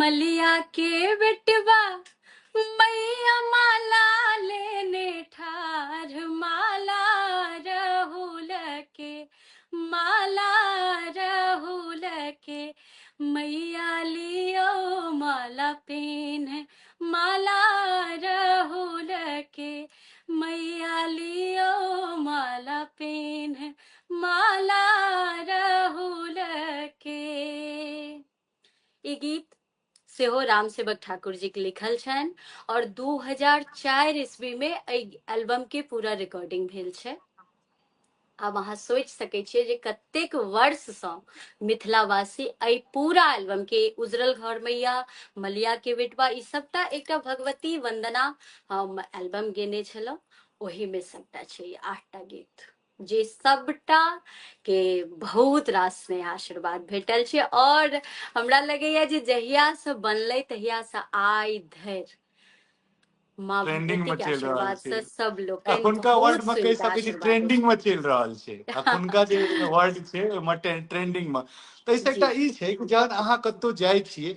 मलिया के बेटवा मैया माला लेने ठार, माला राहुल के, माला राहुल के, मैया लियो माला पेन, माला राहुल के, मैया लियो माला पेन, माला राहुल के। ई गीत सेहो राम सेवक ठाकुर जी के लिखल छन और 2004 ईस्वी में एल्बम के पूरा रिकॉर्डिंग भेल छै। आब अहाँ सोचि सकै छियै जे कतेक वर्षसँ मिथिलावासी एहि पूरा एल्बम के उजरल घर मैया, मलिया के बेटवा, ई सबटा एकटा भगवती वंदना हम एल्बम गेने छलहुँ, ओही में सबटा छै ई 8टा गीत, जे सबटा के बहुत रास स्नेह आशीर्वाद भेटल छै। और हमरा लगैया जे जहिया से बनलै तहिया से आइ धरि माँ ट्रेंडिंग भगवती में के चल रहा आशीर्वाद से है। सब लोग अखुनका वर्ड बहुत में कह सुविधा सकै छी आशीर्वाद ट्रेंडिंग में चल रहल छै। अखुनका जे वर्ड छै ओहिमे ट्रेंडिंग में, तो जी एकटा ई छै कि जहन अहाँ कतौ जाइ छियै